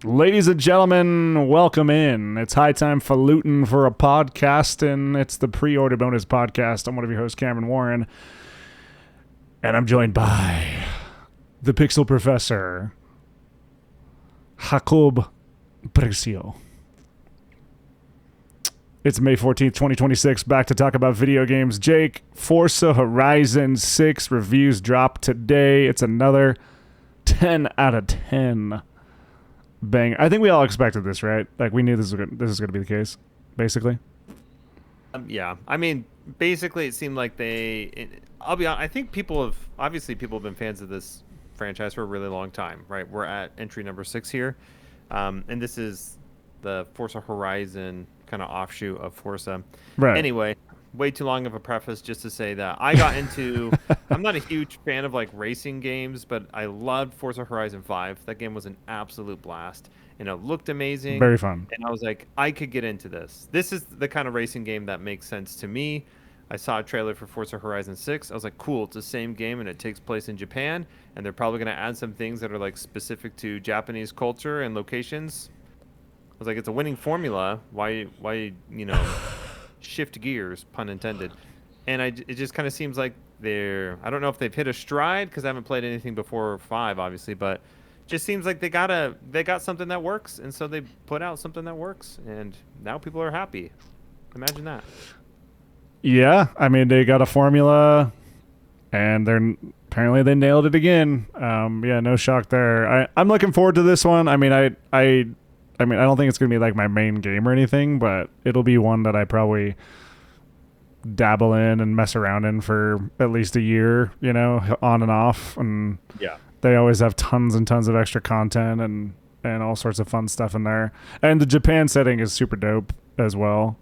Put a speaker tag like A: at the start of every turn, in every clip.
A: Ladies and gentlemen, welcome in. It's high time for looting for a podcast, and it's the pre-order bonus podcast. I'm one of your hosts, Cameron Warren, and I'm joined by the Pixel Professor, Jacob Bricio. It's May 14th, 2026. Back to talk about video games. Jake, Forza Horizon 6 reviews drop today. It's another 10 out of 10. Bang. I think we all expected this, right? Like, we knew this was going to be the case, basically.
B: Yeah. I mean, basically, it seemed like I'll be honest, I think people have been fans of this franchise for a really long time, right? We're at entry number 6 here. And this is the Forza Horizon kind of offshoot of Forza.
A: Right.
B: Anyway, way too long of a preface just to say that I got into I'm not a huge fan of like racing games, but I loved Forza Horizon 5. That game was an absolute blast and it looked amazing.
A: Very fun.
B: And I was like, I could get into this. This is the kind of racing game that makes sense to me. I saw a trailer for Forza Horizon 6. I was like, cool, it's the same game and it takes place in Japan and they're probably going to add some things that are like specific to Japanese culture and locations. I was like, it's a winning formula. Why shift gears, pun intended. And it just kind of seems like I don't know if they've hit a stride because I haven't played anything before 5, obviously, but it just seems like they got something that works, and so they put out something that works, and now people are happy. Imagine that.
A: Yeah, I mean, they got a formula, and apparently they nailed it again. Yeah, no shock there. I'm looking forward to this one. I mean, I don't think it's going to be like my main game or anything, but it'll be one that I probably dabble in and mess around in for at least a year, on and off. And
B: yeah,
A: they always have tons and tons of extra content and all sorts of fun stuff in there. And the Japan setting is super dope as well.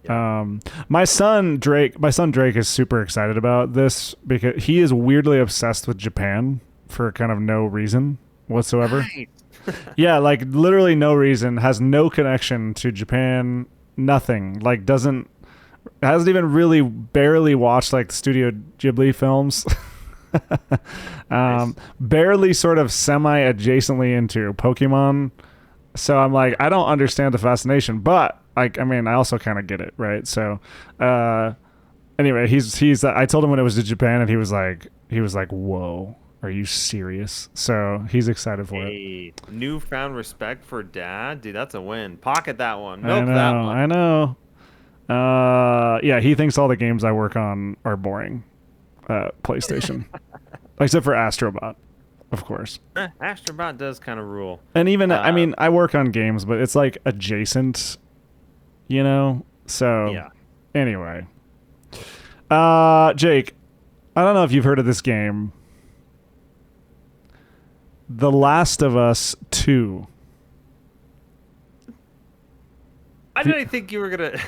A: Yeah. My son Drake is super excited about this because he is weirdly obsessed with Japan for kind of no reason whatsoever.
B: Nice.
A: Yeah, like literally no reason, has no connection to Japan, nothing. Like hasn't even really barely watched like the Studio Ghibli films.
B: Nice.
A: Barely sort of semi-adjacently into Pokemon. So I'm like, I don't understand the fascination, but I also kind of get it, right? So anyway, I told him when it was to Japan and he was like, whoa. Are you serious? So he's excited for it.
B: Newfound respect for dad, dude. That's a win. Pocket that one.
A: Milk that one. I know. Yeah, he thinks all the games I work on are boring. PlayStation, except for Astrobot, of course.
B: Astrobot does kind of rule.
A: And even I work on games, but it's like adjacent, So
B: yeah.
A: Anyway, Jake, I don't know if you've heard of this game. The Last of Us 2.
B: I didn't think you were going to...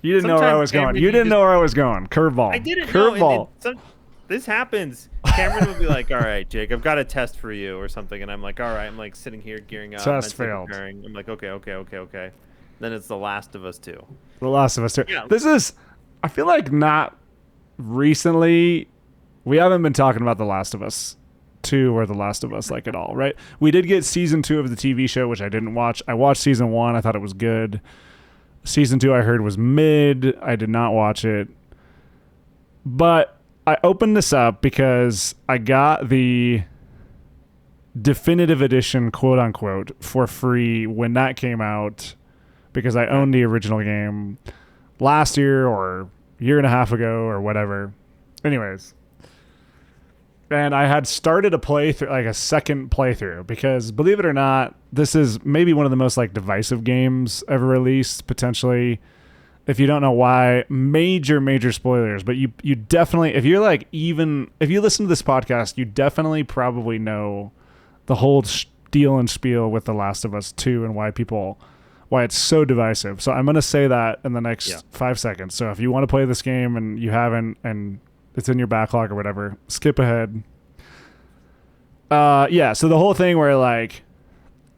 A: You didn't know where I was going. You didn't know where I was going. Curveball.
B: I didn't
A: know.
B: Curveball. This happens. Cameron would be like, all right, Jake, I've got a test for you or something. And I'm like, all right. I'm like sitting here gearing up.
A: Test failed.
B: Preparing. I'm like, okay. Then it's The Last of Us 2.
A: The Last of Us 2.
B: Yeah.
A: This is, I feel like not recently, we haven't been talking about The Last of Us 2 or The Last of Us like at all, right? We did get season 2 of the TV show, which I didn't watch. I watched season 1. I thought it was good. Season 2 I heard was mid. I did not watch it. But I opened this up because I got the definitive edition, quote unquote, for free when that came out because I owned the original game last year or year and a half ago or whatever. Anyways. And I had started a playthrough, like a second playthrough, because believe it or not, this is maybe one of the most like divisive games ever released, potentially. If you don't know why, major spoilers, but you definitely, if you listen to this podcast, you definitely probably know the whole deal and spiel with The Last of Us 2 and why it's so divisive. So I'm going to say that in the next 5 seconds. So if you want to play this game and you haven't, and it's in your backlog or whatever, skip ahead. So the whole thing where like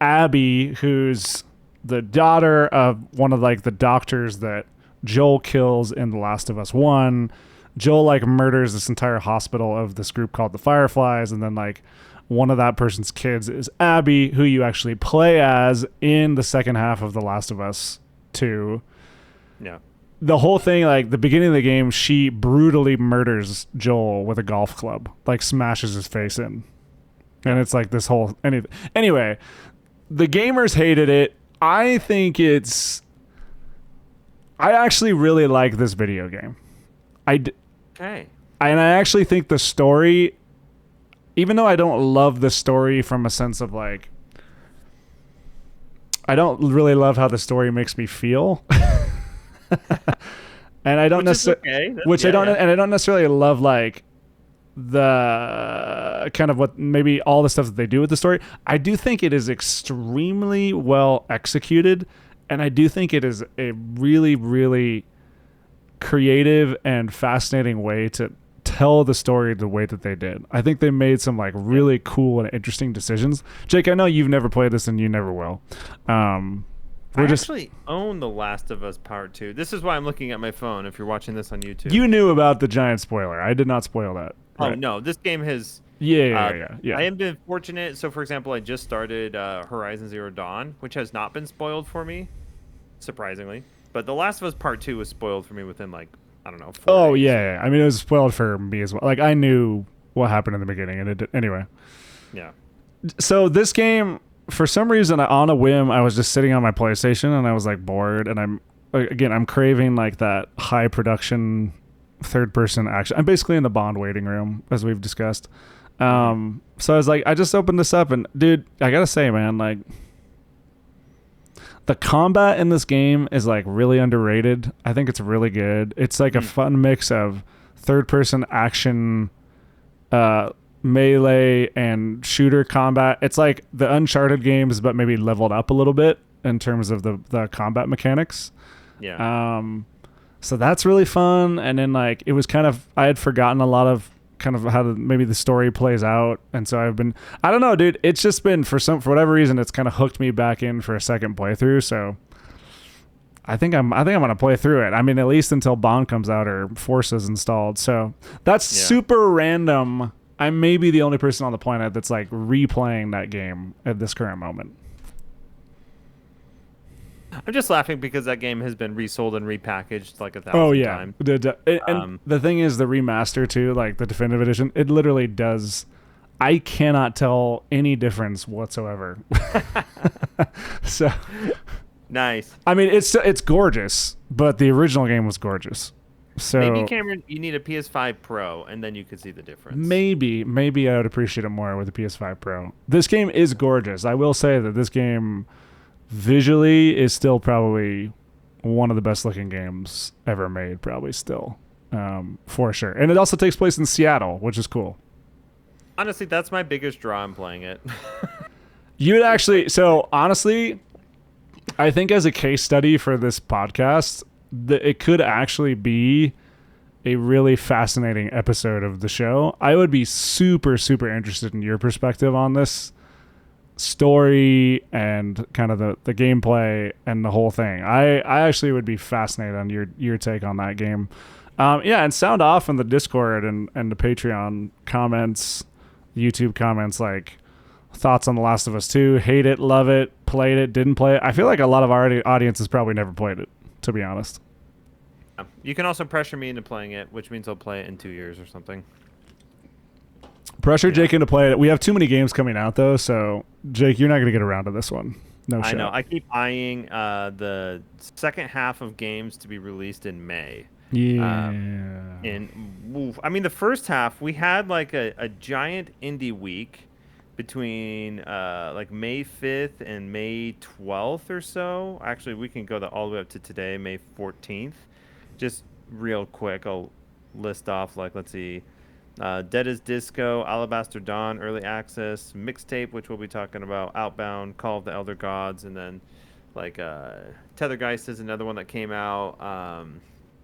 A: Abby, who's the daughter of one of like the doctors that Joel kills in The Last of Us 1, Joel like murders this entire hospital of this group called the Fireflies, and then like one of that person's kids is Abby, who you actually play as in the second half of The Last of Us 2.
B: Yeah.
A: The whole thing, like the beginning of the game, she brutally murders Joel with a golf club, like smashes his face in. And it's like this whole anyway, the gamers hated it. I actually really like this video game.
B: Okay.
A: And I actually think the story, even though I don't love the story from a sense of like, I don't really love how the story makes me feel. And I don't necessarily, and I don't necessarily love like the kind of what maybe all the stuff that they do with the story. I do think it is extremely well executed, and I do think it is a really, really creative and fascinating way to tell the story the way that they did. I think they made some like really cool and interesting decisions. Jake, I know you've never played this and you never will.
B: I actually own The Last of Us Part 2. This is why I'm looking at my phone if you're watching this on YouTube.
A: You knew about the giant spoiler. I did not spoil that.
B: Oh, no. This game has...
A: Yeah.
B: I have been fortunate. So, for example, I just started Horizon Zero Dawn, which has not been spoiled for me, surprisingly. But The Last of Us Part 2 was spoiled for me within, like, I don't know, 4 days.
A: Yeah. I mean, it was spoiled for me as well. Like, I knew what happened in the beginning, and it did. Anyway.
B: Yeah.
A: So, this game... For some reason, on a whim, I was just sitting on my PlayStation and I was like bored, and I'm craving like that high production third person action. I'm basically in the Bond waiting room, as we've discussed. So I was like, I just opened this up, and dude, I gotta say, man, like the combat in this game is like really underrated. I think it's really good. It's like a fun mix of third person action, melee and shooter combat. It's like the Uncharted games, but maybe leveled up a little bit in terms of the combat mechanics.
B: Yeah.
A: So that's really fun. And then like it was kind of, I had forgotten a lot of kind of how maybe the story plays out, and so I don't know, dude. It's just been for whatever reason, it's kind of hooked me back in for a second playthrough. So I think I'm gonna play through it. I mean, at least until Bond comes out or Force is installed. So that's super random. I may be the only person on the planet that's like replaying that game at this current moment.
B: I'm just laughing because that game has been resold and repackaged like 1,000 times.
A: And the thing is, the remaster too, like the definitive edition, it literally does. I cannot tell any difference whatsoever. So
B: nice.
A: I mean, it's gorgeous, but the original game was gorgeous. So
B: maybe, Cameron, you need a PS5 Pro, and then you could see the difference.
A: Maybe I would appreciate it more with the PS5 Pro. This game is gorgeous. I will say that this game visually is still probably one of the best looking games ever made, probably still, for sure. And it also takes place in Seattle, which is cool.
B: Honestly, that's my biggest draw in playing it.
A: You would actually, so honestly, I think as a case study for this podcast, it could actually be a really fascinating episode of the show. I would be super, super interested in your perspective on this story and kind of the gameplay and the whole thing. I actually would be fascinated on your take on that game. And sound off in the Discord and the Patreon comments, YouTube comments, like thoughts on The Last of Us 2, hate it, love it, played it, didn't play it. I feel like a lot of our audience has probably never played it, to be honest.
B: You can also pressure me into playing it, which means I'll play it in 2 years or something.
A: Pressure Jake into play it. We have too many games coming out, though, so Jake, you're not going to get around to this one. No shit.
B: I know. I keep eyeing the second half of games to be released in May.
A: Yeah.
B: I mean, the first half, we had like a giant indie week between like May 5th and May 12th or so. Actually, we can go all the way up to today, May 14th. Just real quick, I'll list off, like, let's see. Dead as Disco, Alabaster Dawn, Early Access, Mixtape, which we'll be talking about, Outbound, Call of the Elder Gods, and then, like, Tethergeist is another one that came out.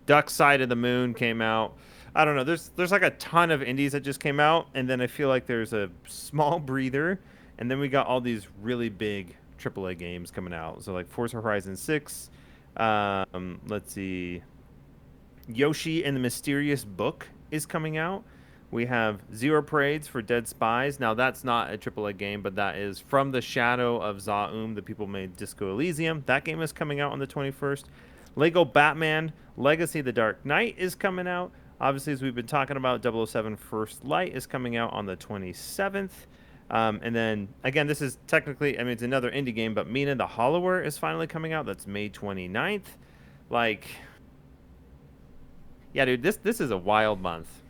B: Duck Side of the Moon came out. I don't know. There's like a ton of indies that just came out, and then I feel like there's a small breather, and then we got all these really big AAA games coming out. So, like, Forza Horizon 6, let's see. Yoshi and the Mysterious Book is coming out, We have Zero Parades for Dead Spies. Now, that's not a AAA game, but that is From the Shadow of Zaum. The people made Disco Elysium. That game is coming out on the 21st. Lego Batman Legacy of the Dark Knight is coming out. Obviously, as we've been talking about, 007 First Light is coming out on the 27th. And then, again, this is technically, I mean, it's another indie game, but Mina the Hollower is finally coming out. That's May 29th. Like, yeah, dude, this is a wild month.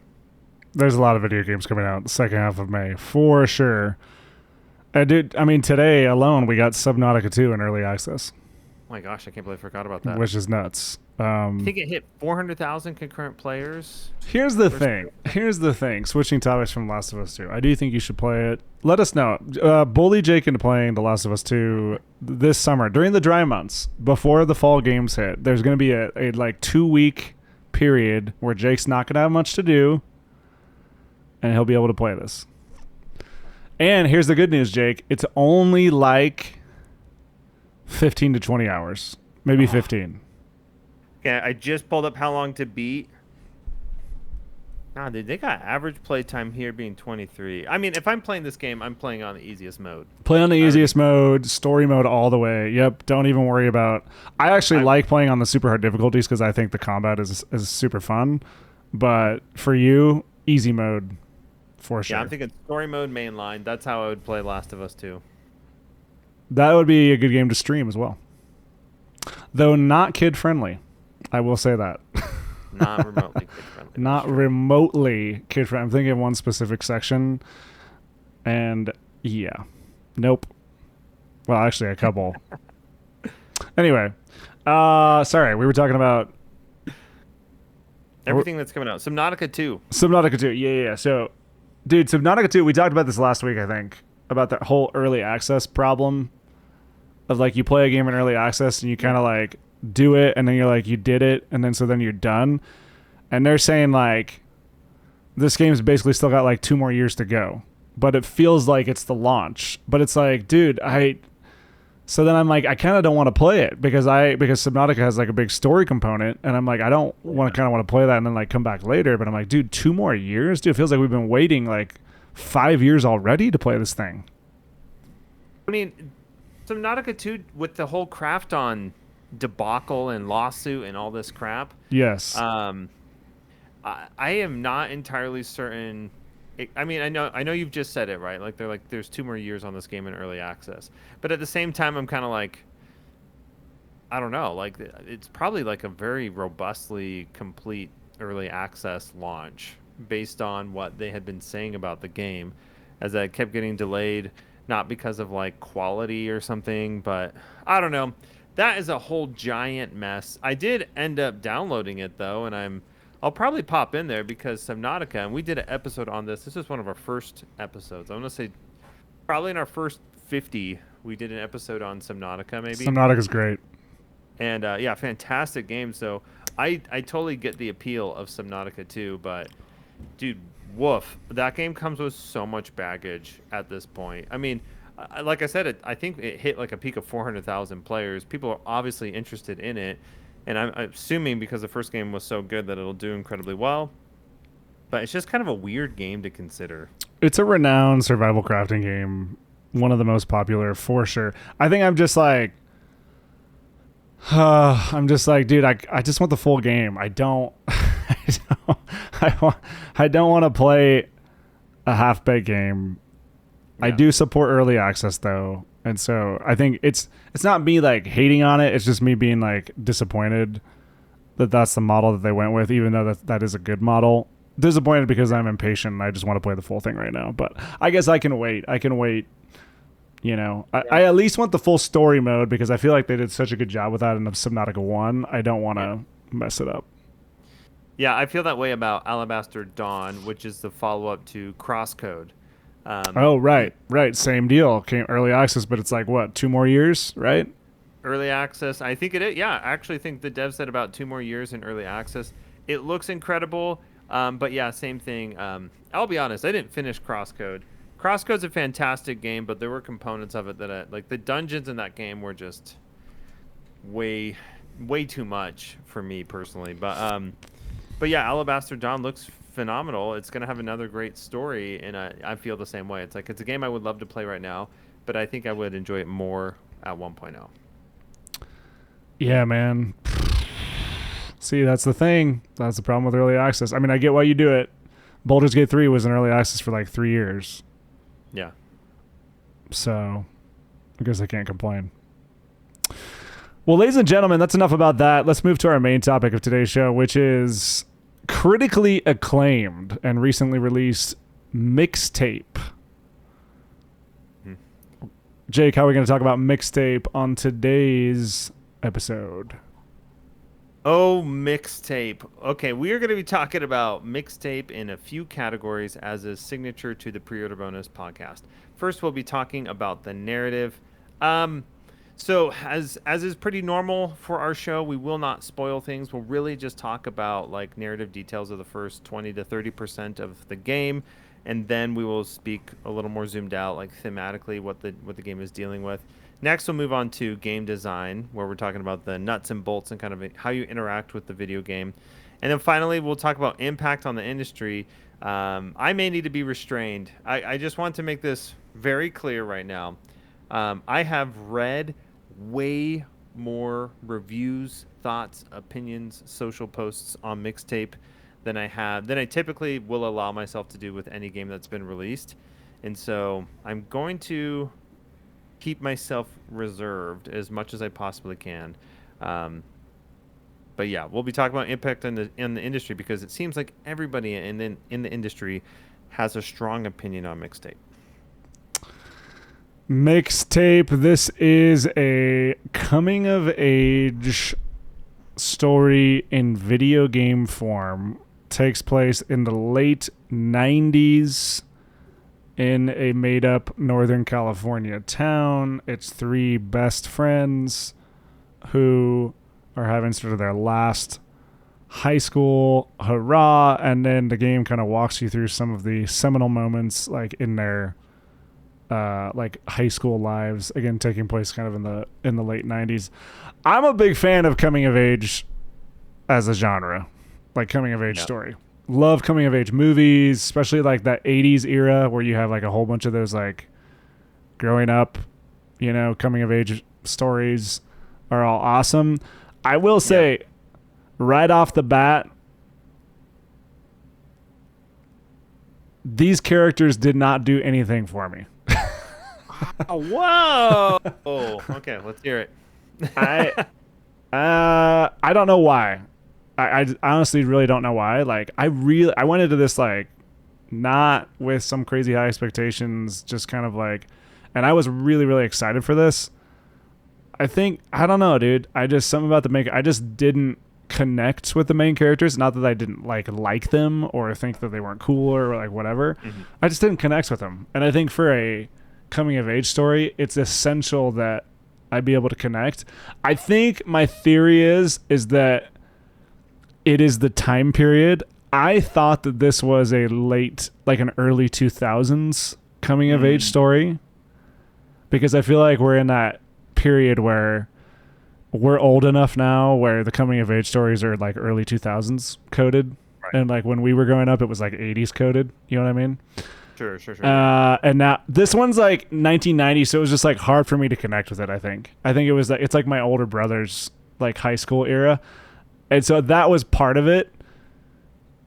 A: There's a lot of video games coming out the second half of May, for sure. Dude, I mean, today alone, we got Subnautica 2 in early access.
B: Oh my gosh, I can't believe I forgot about that.
A: Which is nuts.
B: I think it hit 400,000 concurrent players.
A: Here's the thing. Switching topics from Last of Us 2. I do think you should play it. Let us know. Bully Jake into playing The Last of Us 2 this summer during the dry months before the fall games hit. There's going to be a like 2-week period where Jake's not going to have much to do, and he'll be able to play this. And here's the good news, Jake. It's only like 15 to 20 hours, maybe 15.
B: Okay, I just pulled up how long to beat. Nah, dude, they got average play time here being 23. I mean, if I'm playing this game, I'm playing on the easiest mode.
A: Play on the easiest mode, story mode all the way. Yep, don't even worry about... I actually like playing on the super hard difficulties because I think the combat is super fun. But for you, easy mode for sure.
B: Yeah, I'm thinking story mode mainline. That's how I would play Last of Us 2.
A: That would be a good game to stream as well. Though not kid-friendly. I will say that.
B: Not remotely kid-friendly.
A: Not remotely kid-friendly. I'm thinking of one specific section. And, yeah. Nope. Well, actually, a couple. Anyway. Sorry, we were talking about...
B: Everything that's coming out. Subnautica 2.
A: Subnautica 2. Yeah. So, dude, Subnautica 2, we talked about this last week, I think. About that whole early access problem. Of, like, you play a game in early access and you kind of, like... do it, and then you're like, you did it, and then so then you're done. And they're saying, like, this game's basically still got, like, 2 more years to go. But it feels like it's the launch. But it's like, dude, so then I'm like, I kind of don't want to play it because Subnautica has, like, a big story component, and I'm like, I don't want to play that and then, like, come back later. But I'm like, dude, 2 more years? Dude, it feels like we've been waiting, like, 5 years already to play this thing.
B: I mean, Subnautica 2 with the whole craft on debacle and lawsuit and all this crap.
A: Yes.
B: I am not entirely certain. I mean, I know you've just said it, right? Like, they're like, there's 2 more years on this game in early access. But at the same time, I'm kind of like, I don't know. Like, it's probably like a very robustly complete early access launch based on what they had been saying about the game, as that kept getting delayed, not because of like quality or something, but I don't know. That is a whole giant mess. I did end up downloading it though, and I'll probably pop in there because Subnautica, and we did an episode on this. This is one of our first episodes. I want to say probably in our first 50, we did an episode on Subnautica maybe.
A: Subnautica's great.
B: And yeah, fantastic game. So I totally get the appeal of Subnautica 2, but dude, woof. That game comes with so much baggage at this point. I mean, like I said, I think it hit like a peak of 400,000 players. People are obviously interested in it, and I'm assuming because the first game was so good that it'll do incredibly well. But it's just kind of a weird game to consider. It's
A: a renowned survival crafting game, one of the most popular for sure. I think I'm just like, dude, I just want the full game. I don't want to play a half-baked game. Yeah. I do support early access though, and so I think it's not me like hating on it. It's just me being like disappointed that that's the model that they went with, even though that is a good model. Disappointed because I'm impatient and I just want to play the full thing right now. But I guess I can wait. You know, I at least want the full story mode because I feel like they did such a good job with that in Subnautica 1. I don't want to mess it up.
B: Yeah, I feel that way about Alabaster Dawn, which is the follow-up to Crosscode.
A: Right. Same deal. Came early access, but it's like, what, 2 more years, right?
B: Early access. I think it is. Yeah, I actually think the dev said about 2 more years in early access. It looks incredible. But yeah, same thing. I'll be honest, I didn't finish Crosscode. Crosscode's a fantastic game, but there were components of it that like the dungeons in that game were just way too much for me personally. But yeah, Alabaster Dawn looks phenomenal. It's going to have another great story, and I feel the same way. It's like it's a game I would love to play right now, but I think I would enjoy it more at 1.0.
A: Yeah, man. See, that's the thing. That's the problem with early access. I mean, I get why you do it. Baldur's Gate 3 was in early access for like 3 years.
B: Yeah.
A: So, I guess I can't complain. Well, ladies and gentlemen, that's enough about that. Let's move to our main topic of today's show, which is critically acclaimed and recently released Mixtape. Jake, how are we going to talk about Mixtape on today's episode?
B: Oh, Mixtape. Okay, we are going to be talking about Mixtape in a few categories as a signature to the Pre-Order Bonus podcast. First, we'll be talking about the narrative. So, as is pretty normal for our show, we will not spoil things. We'll really just talk about like narrative details of the first 20 to 30% of the game, and then we will speak a little more zoomed out, like thematically what the game is dealing with. Next, we'll move on to game design, where we're talking about the nuts and bolts and kind of how you interact with the video game. And then finally, we'll talk about impact on the industry. I may need to be restrained. I just want to make this very clear right now. I have read way more reviews, thoughts, opinions, social posts on Mixtape than I typically will allow myself to do with any game that's been released. And so I'm going to keep myself reserved as much as I possibly can. But yeah, we'll be talking about impact in the industry because it seems like everybody in the industry has a strong opinion on Mixtape.
A: Mixtape. This is a coming of age story in video game form. Takes place in the late 90s in a made-up Northern California town. It's 3 best friends who are having sort of their last high school hurrah, and then the game kind of walks you through some of the seminal moments like in their like high school lives, again taking place kind of in the late 90s. I'm a big fan of coming of age as a genre, like coming of age story. Love coming of age movies, especially like that 80s era where you have like a whole bunch of those like growing up, coming of age stories are all awesome. I will say right off the bat, these characters did not do anything for me.
B: Whoa! Okay, let's hear it.
A: I don't know why. I honestly really don't know why. Like I went into this like not with some crazy high expectations, just kind of like, and I was really, really excited for this. I don't know, dude. Something about I just didn't connect with the main characters. Not that I didn't like them or think that they weren't cool or like whatever. Mm-hmm. I just didn't connect with them. And I think for a coming of age story, it's essential that I be able to connect. I think my theory is that it is the time period. I thought that this was a late, like an early 2000s coming of age story, because I feel like we're in that period where we're old enough now where the coming of age stories are like early 2000s coded. Right. And like when we were growing up, it was like 80s coded. You know what I mean?
B: Sure.
A: And now this one's like 1990, so it was just like hard for me to connect with it. I think it was like, it's like my older brother's like high school era, and so that was part of it.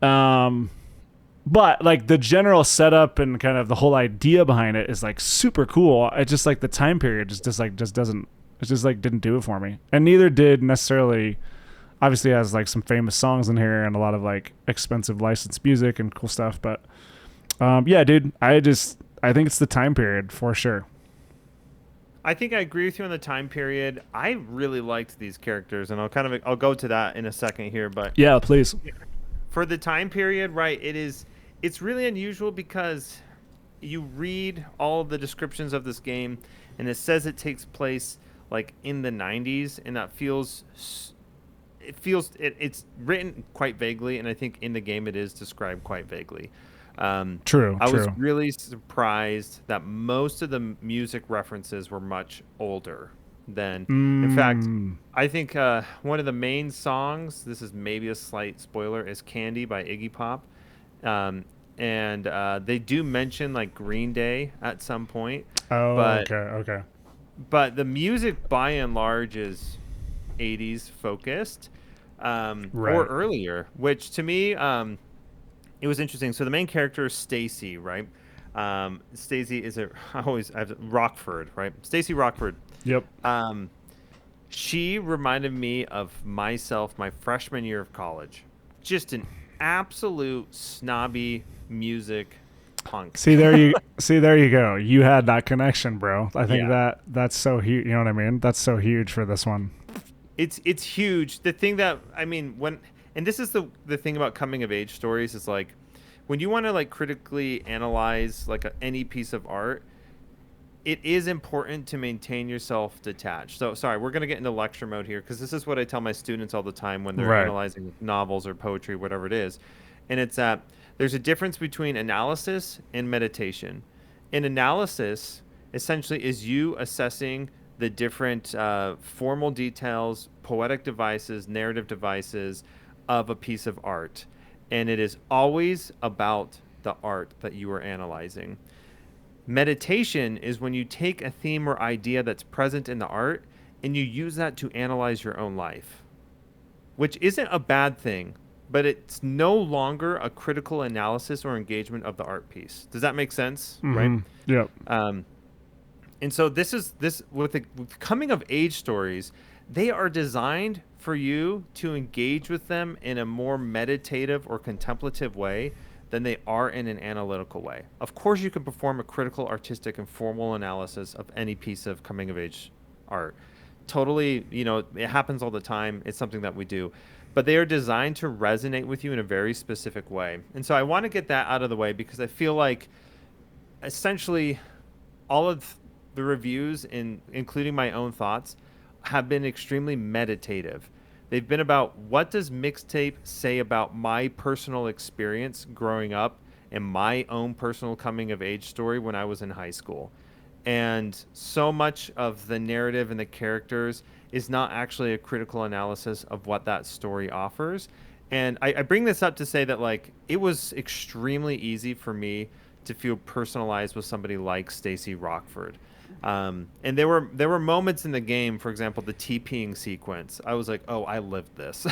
A: But like the general setup and kind of the whole idea behind it is like super cool. It's just like the time period just doesn't, it just like didn't do it for me, and neither did necessarily. Obviously, it has like some famous songs in here and a lot of like expensive licensed music and cool stuff, but. Yeah, dude, I think it's the time period for sure.
B: I think I agree with you on the time period. I really liked these characters, and I'll go to that in a second here, but
A: yeah, please.
B: For the time period, right, it's really unusual because you read all of the descriptions of this game and it says it takes place like in the 90s, and that it's written quite vaguely, and I think in the game it is described quite vaguely.
A: True.
B: I was really surprised that most of the music references were much older than. In fact, I think one of the main songs, this is maybe a slight spoiler, is "Candy" by Iggy Pop, Um, and they do mention like Green Day at some point,
A: Oh,
B: but
A: okay.
B: the music by and large is 80s focused, or
A: Right.
B: earlier, which to me, it was interesting. So the main character is Stacy, right? Stacy is a I have Rockford, right? Stacy Rockford.
A: Yep.
B: Um, she reminded me of myself my freshman year of college. Just an absolute snobby music punk.
A: There you go. You had that connection, bro. I think
B: Yeah.
A: that's so huge. You know what I mean? That's so huge for this one.
B: It's huge. The thing that I mean when and this is the thing about coming of age stories is like when you want to like critically analyze like any piece of art, it is important to maintain yourself detached. So sorry, we're going to get into lecture mode here because this is what I tell my students all the time when they're
A: Right.
B: analyzing novels or poetry, whatever it is. And it's that there's a difference between analysis and meditation. In analysis, essentially, is you assessing the different formal details, poetic devices, narrative devices of a piece of art. And it is always about the art that you are analyzing. Meditation is when you take a theme or idea that's present in the art and you use that to analyze your own life, which isn't a bad thing, but it's no longer a critical analysis or engagement of the art piece. Does that make sense? Right?
A: Mm-hmm. Yep.
B: Um, and so this with coming of age stories, they are designed for you to engage with them in a more meditative or contemplative way than they are in an analytical way. Of course, you can perform a critical, artistic, and formal analysis of any piece of coming of age art. Totally, it happens all the time. It's something that we do. But they are designed to resonate with you in a very specific way. And so I want to get that out of the way because I feel like essentially all of the reviews, including my own thoughts, have been extremely meditative. They've been about what does Mixtape say about my personal experience growing up and my own personal coming of age story when I was in high school. And so much of the narrative and the characters is not actually a critical analysis of what that story offers. And I bring this up to say that like it was extremely easy for me to feel personalized with somebody like Stacy Rockford. And there were moments in the game, for example, the TPing sequence. I was like, oh, I lived this.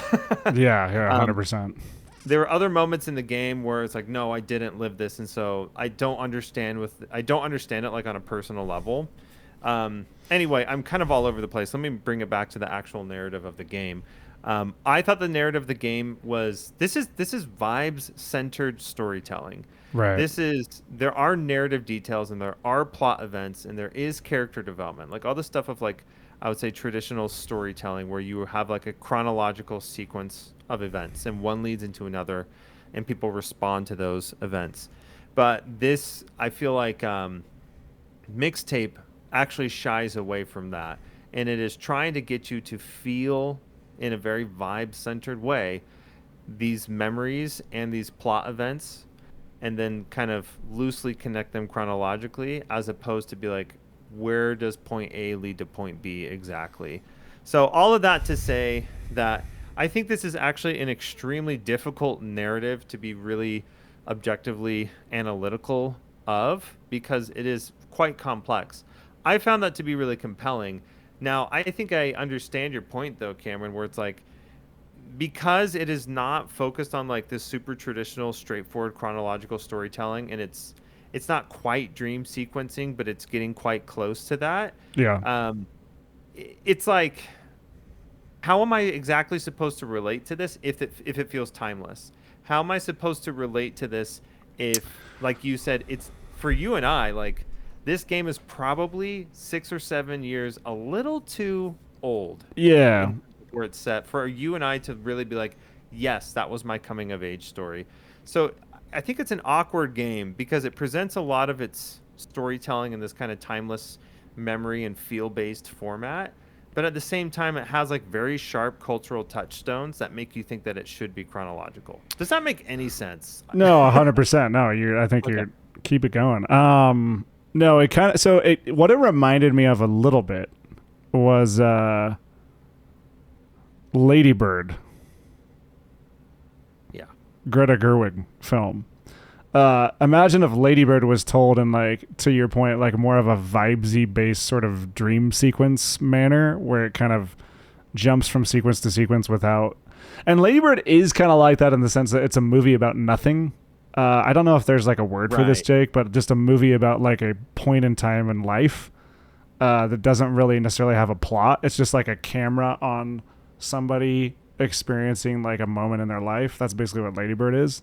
A: Yeah,
B: um,
A: 100%.
B: there were other moments in the game where it's like, no, I didn't live this, and so I don't understand it like on a personal level. Anyway, I'm kind of all over the place. Let me bring it back to the actual narrative of the game. I thought the narrative of the game was this is vibes centered storytelling.
A: Right.
B: There are narrative details and there are plot events and there is character development. Like all the stuff of like I would say traditional storytelling where you have like a chronological sequence of events and one leads into another and people respond to those events. But this I feel like Mixtape actually shies away from that and it is trying to get you to feel in a very vibe centered way these memories and these plot events and then kind of loosely connect them chronologically as opposed to be like where does point A lead to point B exactly. So all of that to say that I think this is actually an extremely difficult narrative to be really objectively analytical of because it is quite complex. I found that to be really compelling. Now, I think I understand your point though, Cameron, where it's like because it is not focused on like this super traditional straightforward chronological storytelling and it's not quite dream sequencing but it's getting quite close to that.
A: Yeah.
B: It's like how am I exactly supposed to relate to this if it feels timeless? How am I supposed to relate to this if like you said it's for you and I like this game is probably 6 or 7 years a little too old
A: Yeah.
B: in where it's set for you and I to really be like, yes, that was my coming of age story. So I think it's an awkward game because it presents a lot of its storytelling in this kind of timeless memory and feel based format. But at the same time, it has like very sharp cultural touchstones that make you think that it should be chronological. Does that make any sense?
A: No, 100%. No, I think
B: Okay.
A: you're keep it going. No, it kind of what it reminded me of a little bit was Lady Bird,
B: Yeah.
A: Greta Gerwig film. Imagine if Ladybird was told in like, to your point, like more of a vibesy based sort of dream sequence manner where it kind of jumps from sequence to sequence without. And Ladybird is kind of like that in the sense that it's a movie about nothing. I don't know if there's like a word for this,
B: Right.
A: Jake, but just a movie about like a point in time in life that doesn't really necessarily have a plot. It's just like a camera on somebody experiencing like a moment in their life. That's basically what Ladybird is.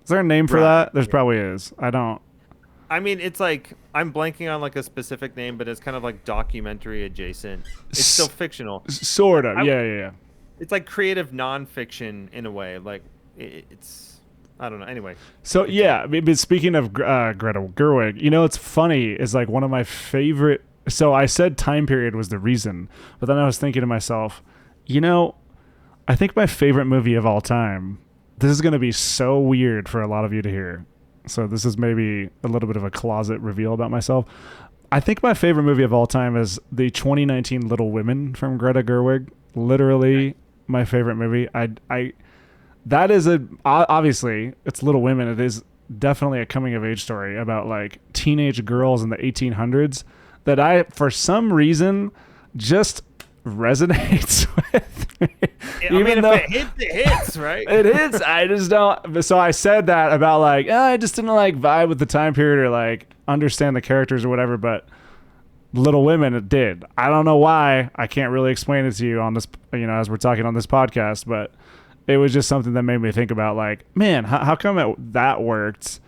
A: Is there a name for
B: Right.
A: that? There's
B: Yeah.
A: probably is. I don't.
B: I mean, it's like I'm blanking on like a specific name, but it's kind of like documentary adjacent. It's still fictional.
A: Sort of.
B: I,
A: Yeah, yeah, yeah.
B: it's like creative nonfiction in a way. Like it's I don't know. Anyway,
A: So
B: continue.
A: yeah, but speaking of Greta Gerwig, you know, it's funny is like one of my favorite. So I said time period was the reason, but then I was thinking to myself, you know, I think my favorite movie of all time. This is going to be so weird for a lot of you to hear. So this is maybe a little bit of a closet reveal about myself. I think my favorite movie of all time is the 2019 Little Women from Greta Gerwig.
B: Okay.
A: Literally my favorite movie. I that is obviously it's Little Women. It is definitely a coming of age story about like teenage girls in the 1800s that I for some reason just resonates with me.
B: I mean,
A: Even
B: if
A: though
B: it hits, it hits, right?
A: it is, I just don't. So I said that about like I just didn't like vibe with the time period or like understand the characters or whatever. But Little Women, it did. I don't know why. I can't really explain it to you on this, as we're talking on this podcast. But it was just something that made me think about like, man, how come that worked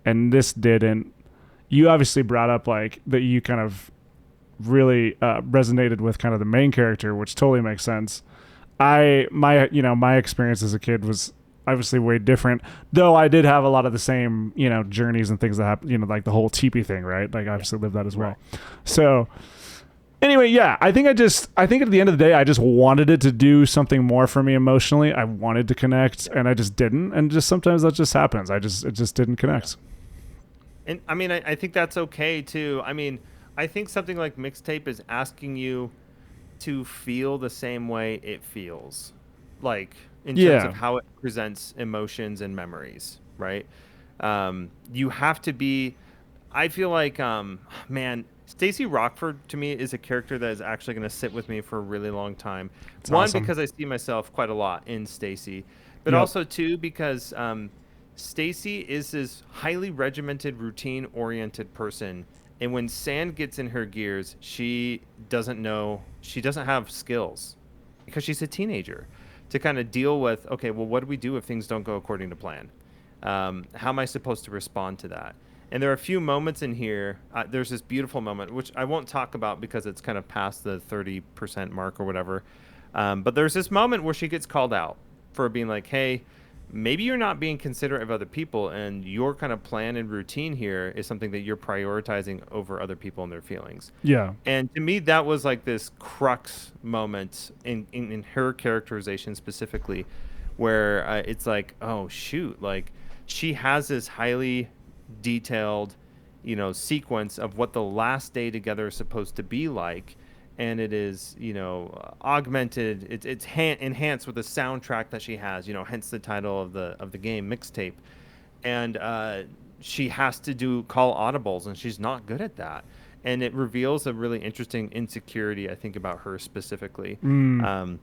A: and this didn't? You obviously brought up like that you kind of really resonated with kind of the main character, which totally makes sense. My experience as a kid was obviously way different, though I did have a lot of the same journeys and things that happen, like the whole teepee thing, right? Like I obviously lived that as well.
B: Right.
A: So anyway, yeah, I think at the end of the day I just wanted it to do something more for me emotionally. I wanted to connect and I just didn't, and just sometimes that just happens. It just didn't connect.
B: And I mean, I think that's okay too. I mean, I think something like Mixtape is asking you to feel the same way it feels, like in terms
A: Yeah.
B: of how it presents emotions and memories, right? You have to be. I feel like, man, Stacey Rockford to me is a character that is actually going to sit with me for a really long time.
A: It's
B: One,
A: awesome.
B: because I see myself quite a lot in Stacey, but
A: Yep.
B: also two, because Stacey is this highly regimented, routine-oriented person. And when sand gets in her gears, she doesn't know, she doesn't have skills because she's a teenager to kind of deal with, okay, well, what do we do if things don't go according to plan? How am I supposed to respond to that? And there are a few moments in here. There's this beautiful moment, which I won't talk about because it's kind of past the 30% mark or whatever. But there's this moment where she gets called out for being like, hey, maybe you're not being considerate of other people, and your kind of plan and routine here is something that you're prioritizing over other people and their feelings.
A: Yeah.
B: And to me, that was like this crux moment in her characterization specifically, where it's like, oh, shoot, like she has this highly detailed, sequence of what the last day together is supposed to be like. And it is, augmented. It's enhanced with the soundtrack that she has. Hence the title of the game, Mixtape. And she has to call audibles, and she's not good at that. And it reveals a really interesting insecurity, I think, about her specifically.
A: Mm.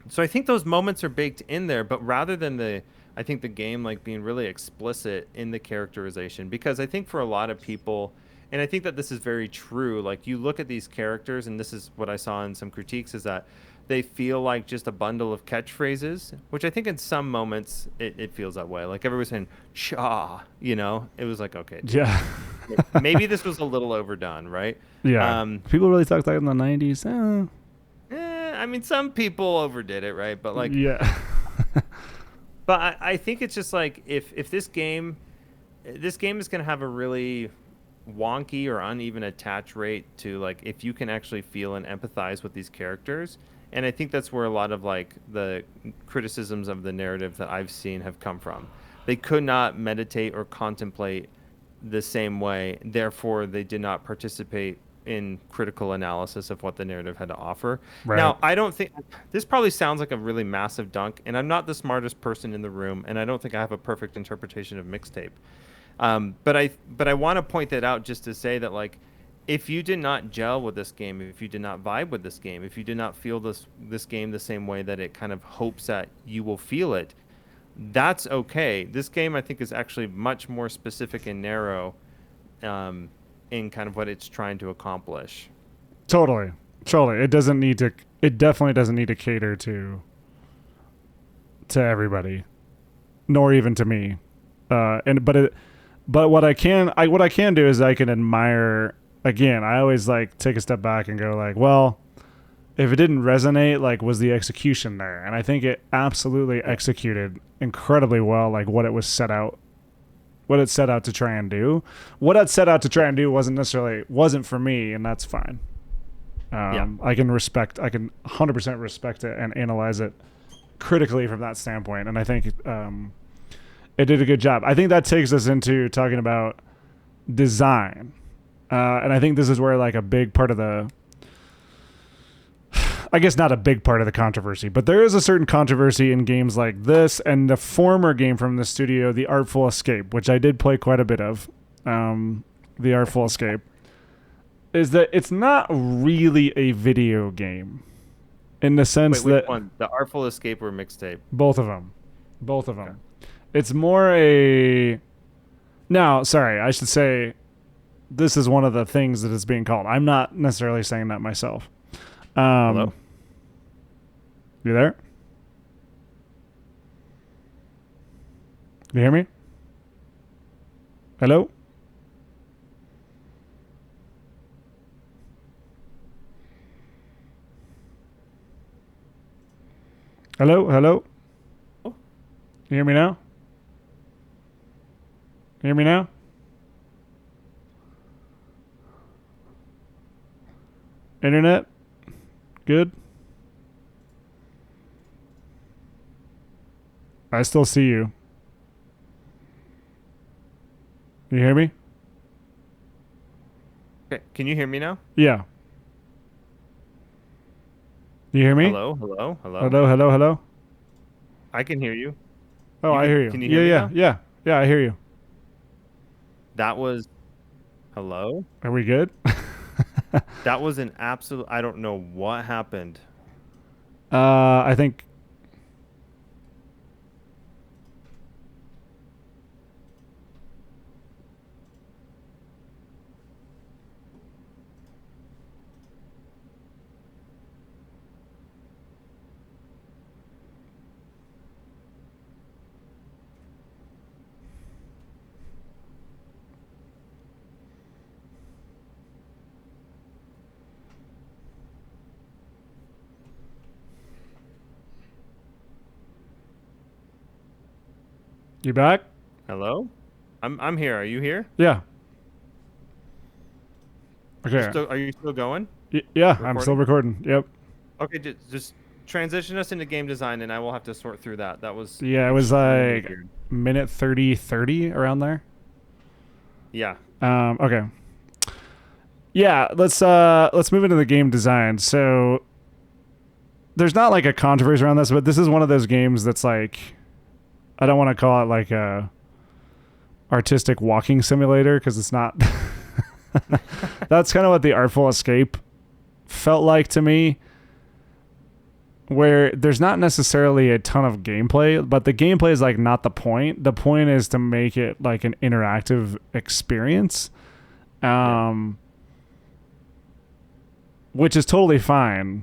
B: So I think those moments are baked in there, but rather than I think the game like being really explicit in the characterization, because I think for a lot of people, and I think that this is very true, like you look at these characters, and this is what I saw in some critiques, is that they feel like just a bundle of catchphrases, which I think in some moments it feels that way. Like everyone's saying "cha," it was like, okay, dude,
A: Yeah.
B: maybe this was a little overdone, right?
A: Yeah.
B: Um,
A: People really talked like in the 90s.
B: I mean, some people overdid it, right? But like,
A: Yeah.
B: but I think it's just like if this game is going to have a really wonky or uneven attach rate to like if you can actually feel and empathize with these characters. And I think that's where a lot of like the criticisms of the narrative that I've seen have come from. They could not meditate or contemplate the same way, therefore they did not participate in critical analysis of what the narrative had to offer.
A: Right.
B: Now, I don't think this probably sounds like a really massive dunk, and I'm not the smartest person in the room, and I don't think I have a perfect interpretation of Mixtape. But I want to point that out just to say that like, if you did not gel with this game, if you did not vibe with this game, if you did not feel this game the same way that it kind of hopes that you will feel it, that's okay. This game I think is actually much more specific and narrow, in kind of what it's trying to accomplish.
A: Totally. Totally. It doesn't need to. It definitely doesn't need to cater to everybody, nor even to me. But what I can do is I can admire. Again, I always like take a step back and go like, well, if it didn't resonate, like, was the execution there? And I think it absolutely executed incredibly well, like what it set out to try and do. What it set out to try and do wasn't for me, and that's fine. I can 100% respect it and analyze it critically from that standpoint. And I think it did a good job. I think that takes us into talking about design. And I think this is where like a big part of I guess not a big part of the controversy, but there is a certain controversy in games like this and the former game from the studio, The Artful Escape, which I did play quite a bit of. The Artful Escape is that it's not really a video game in the sense
B: Wait, which
A: that
B: one? The Artful Escape or Mixtape?
A: both of them.
B: Okay.
A: It's more a. Now, sorry, I should say this is one of the things that is being called. I'm not necessarily saying that myself.
B: Hello?
A: You there? You hear me? Hello? Hello? Hello?
B: Oh.
A: You hear me now? You hear me now? Internet? Good? I still see you. You hear me?
B: Okay. Can you hear me now?
A: Yeah. You hear me?
B: Hello? Hello? Hello?
A: Hello, hello, hello?
B: I can hear you.
A: Oh, I hear you.
B: Can you hear me
A: yeah,
B: now?
A: yeah. Yeah, I hear you.
B: That was... Hello?
A: Are we good?
B: That was an absolute... I don't know what happened.
A: I think... You back?
B: Hello? I'm here. Are you here?
A: Yeah. Okay.
B: Are you still going?
A: Yeah, I'm still recording. Yep.
B: Okay, just transition us into game design, and I will have to sort through that. That was...
A: Yeah, it was like
B: weird.
A: minute 30 around there.
B: Yeah.
A: Okay. Yeah, let's move into the game design. So there's not like a controversy around this, but this is one of those games that's like, I don't want to call it like a artistic walking simulator because it's not. That's kind of what the Artful Escape felt like to me, where there's not necessarily a ton of gameplay, but the gameplay is like not the point. The point is to make it like an interactive experience, which is totally fine.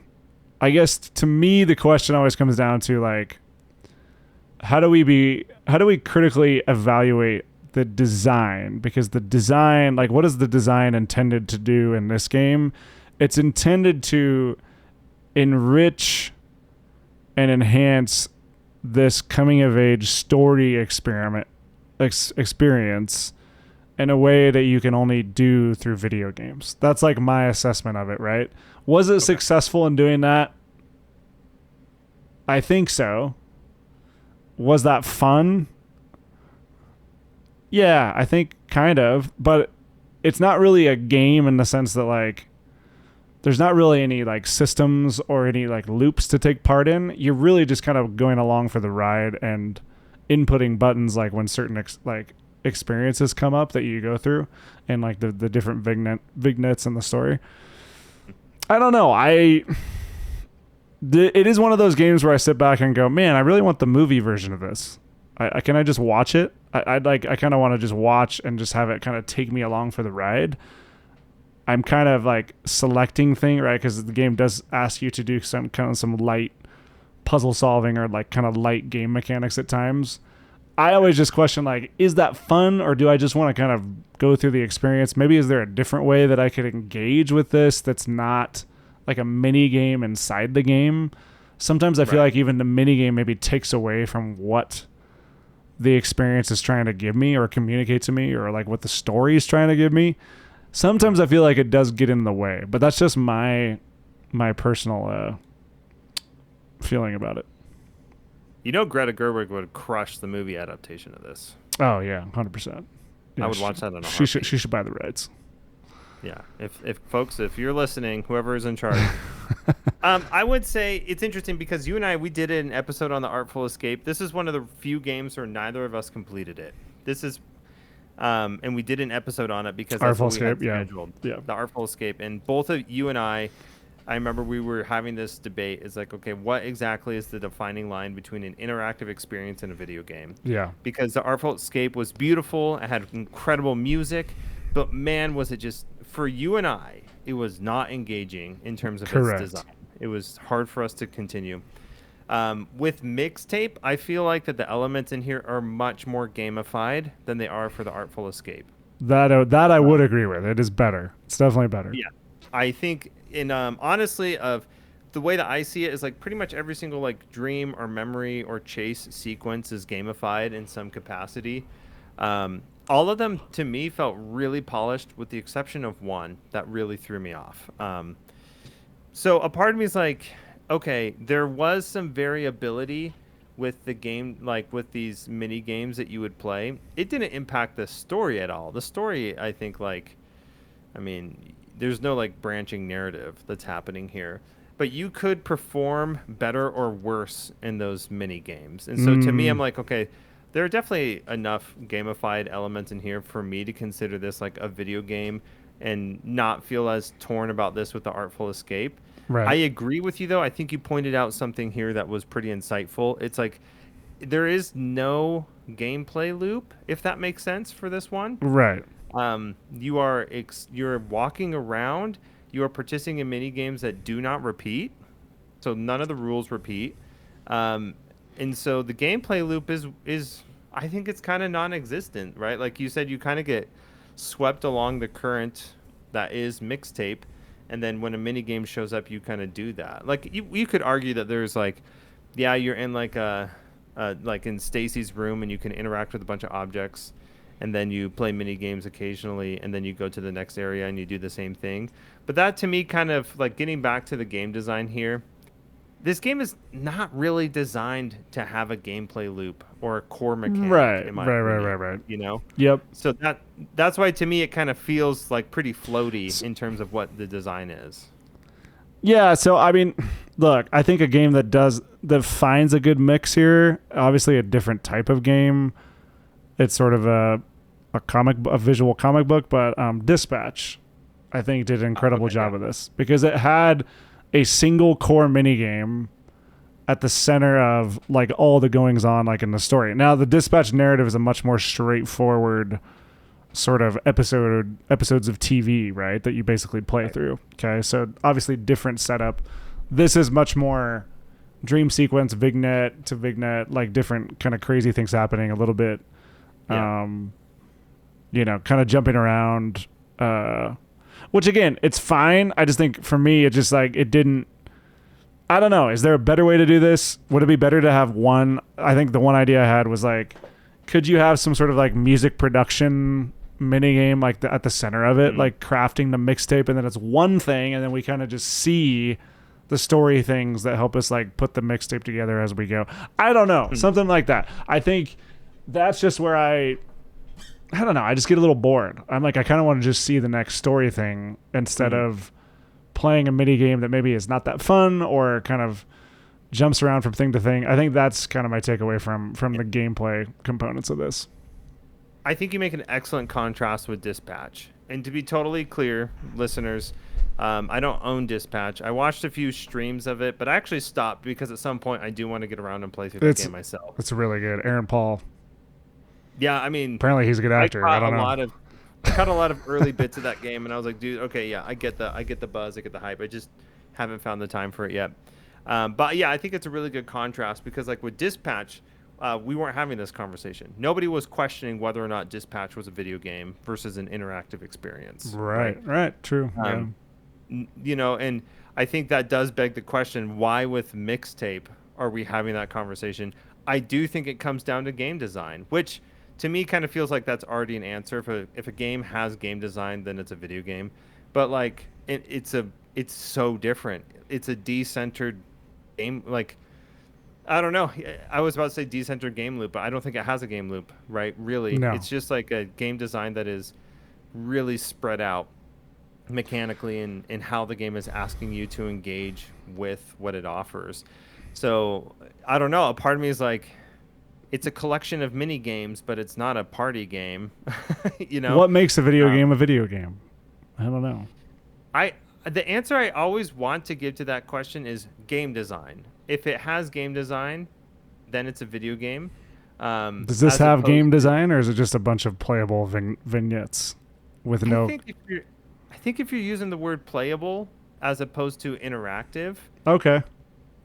A: I guess to me, the question always comes down to like, how do we critically evaluate the design? Because the design, like, what is the design intended to do in this game? It's intended to enrich and enhance this coming of age story experience in a way that you can only do through video games. That's like my assessment of it, right? Was it successful in doing that? I think so. Was that fun? Yeah, I think kind of, but it's not really a game in the sense that like there's not really any like systems or any like loops to take part in. You're really just kind of going along for the ride and inputting buttons like when certain experiences come up that you go through, and like the different vignettes in the story. I don't know. It is one of those games where I sit back and go, man, I really want the movie version of this. Can I just watch it? I kind of want to just watch and just have it kind of take me along for the ride. I'm kind of like selecting thing, right? Because the game does ask you to do some light puzzle solving or like kind of light game mechanics at times. I always just question, like, is that fun, or do I just want to kind of go through the experience? Maybe is there a different way that I could engage with this that's not like a mini game inside the game? Sometimes I feel like even the mini game maybe takes away from what the experience is trying to give me or communicate to me, or like what the story is trying to give me. Sometimes I feel like it does get in the way, but that's just my personal feeling about it.
B: You know, Greta Gerwig would crush the movie adaptation of this.
A: Oh yeah, 100%. Yeah,
B: I would watch that in a
A: she
B: heartbeat.
A: should buy the rights.
B: Yeah, if folks, if you're listening, whoever is in charge, I would say it's interesting because you and I, we did an episode on the Artful Escape. This is one of the few games where neither of us completed it. This is, and we did an episode on it because that's
A: Artful
B: what we had
A: Escape, yeah.
B: scheduled.
A: Yeah.
B: The Artful Escape, and both of you and I remember we were having this debate. It's like, okay, what exactly is the defining line between an interactive experience and a video game?
A: Yeah.
B: Because the Artful Escape was beautiful. It had incredible music, but man, was it just, for you and I, it was not engaging in terms of its design. It was hard for us to continue. With Mixtape, I feel like that the elements in here are much more gamified than they are for the Artful Escape.
A: That I would agree with. It is better. It's definitely better.
B: Yeah. I think honestly, of the way that I see it is like pretty much every single like dream or memory or chase sequence is gamified in some capacity. All of them to me felt really polished, with the exception of one that really threw me off. So a part of me is like, okay, there was some variability with the game, like with these mini games that you would play. It didn't impact the story at all. The story, I think, there's no like branching narrative that's happening here, but you could perform better or worse in those mini games. And so to me, I'm like, okay, there are definitely enough gamified elements in here for me to consider this like a video game and not feel as torn about this with the Artful Escape.
A: Right.
B: I agree with you, though. I think you pointed out something here that was pretty insightful. It's like there is no gameplay loop, if that makes sense, for this one.
A: Right.
B: You're walking around. You are participating in mini games that do not repeat, so none of the rules repeat. And so the gameplay loop is I think it's kind of non-existent, right? Like you said, you kind of get swept along the current that is Mixtape, and then when a mini game shows up, you kind of do that. Like you could argue that there's like, yeah, you're in like in Stacy's room and you can interact with a bunch of objects, and then you play mini games occasionally, and then you go to the next area and you do the same thing. But that to me, kind of like getting back to the game design here, this game is not really designed to have a gameplay loop or a core mechanic. Right. You know?
A: Yep.
B: So that's why to me it kind of feels like pretty floaty in terms of what the design is.
A: Yeah, so I mean, look, I think a game that finds a good mix here, obviously a different type of game. It's sort of a visual comic book, but Dispatch, I think, did an incredible job of this, because it had a single core mini game at the center of like all the goings on, like in the story. Now, the Dispatch narrative is a much more straightforward sort of episodes of TV, right, that you basically play through. Okay, so obviously different setup. This is much more dream sequence, vignette to vignette, like different kind of crazy things happening a little bit. Kind of jumping around, which again, it's fine. I just think for me, it just like, it didn't, I don't know. Is there a better way to do this? Would it be better to have one? I think the one idea I had was like, could you have some sort of like music production mini game like at the center of it, like crafting the mixtape, and then it's one thing, and then we kind of just see the story things that help us like put the mixtape together as we go. I don't know, something like that. I think that's just where I don't know. I just get a little bored. I'm like, I kind of want to just see the next story thing instead of playing a mini game that maybe is not that fun or kind of jumps around from thing to thing. I think that's kind of my takeaway from the gameplay components of this.
B: I think you make an excellent contrast with Dispatch. And to be totally clear, listeners, I don't own Dispatch. I watched a few streams of it, but I actually stopped because at some point I do want to get around and play through that
A: It's
B: game myself.
A: it's really good. Aaron Paul.
B: Yeah, I mean,
A: Apparently, he's a good
B: I
A: actor. I
B: caught a
A: don't know.
B: lot of I caught a lot of early bits of that game, and I was like, dude, okay, yeah, I get the buzz, I get the hype. I just haven't found the time for it yet. But yeah, I think it's a really good contrast because like with Dispatch, we weren't having this conversation. Nobody was questioning whether or not Dispatch was a video game versus an interactive experience, right?
A: Right. True. Yeah.
B: You know, and I think that does beg the question: why with Mixtape are we having that conversation? I do think it comes down to game design, which to me kind of feels like that's already an answer. If a game has game design, then it's a video game. But like it's so different. It's a decentered game. Like I don't know. I was about to say decentered game loop, but I don't think it has a game loop, right? Really,
A: No.
B: it's just like a game design that is really spread out mechanically in how the game is asking you to engage with what it offers. So I don't know. A part of me is like, it's a collection of mini games, but it's not a party game. You know,
A: What makes a video
B: um,
A: game a video game? I don't know.
B: I the answer I always want to give to that question is game design. If it has game design, then it's a video game.
A: Does this
B: As
A: have game
B: opposed to,
A: design, or is it just a bunch of playable vignettes with
B: I
A: no?
B: think I think if you're using the word playable as opposed to interactive,
A: Okay.